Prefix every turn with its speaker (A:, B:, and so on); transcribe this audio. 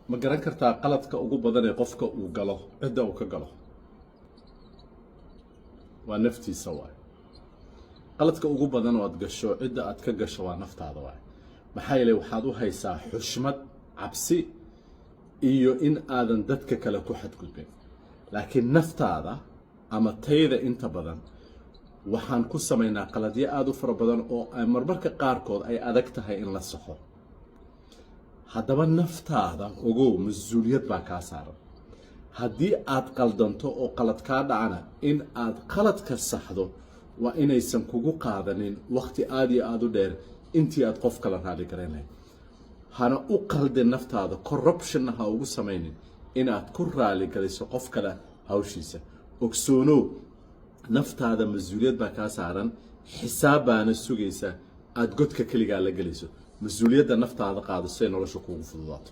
A: ma garan kartaa qaladka ugu badan ee qofka uu galo cidda uu ka galo waa naftiisa waay qaladka ugu badan oo aad gasho cidda aad ka gasho waa naftaada waay maxaa yeelay waxaad u haysaa xushmad cabsi iyo in aadan dadka kale ku xadgudbin laakiin naftaada ama tayada inta badan waxaan ku samaynaa qaladyo aad u fara badan oo marmarka qaarkood ay adag tahay in la saxo haddaba naftaada ogow mas-uuliyad baa kaa saaran haddii aad qaldanto oo qalad kaa dhacana in aad qaladka saxdo waa inaysan kugu qaadanin waqti aad iyo aad u dheer intii aad qof kala raali garaynahay hana u qaldin naftaada corruptionna ha ugu samaynin inaad ku raali galiso qof kale hawshiisa ogsoonow naftaada mas-uuliyad baa kaa saaran xisaab baana sugaysa aad godka keligaa la gelayso mas-uuliyadda naftaada qaado si ay nolosha kuugu fududaato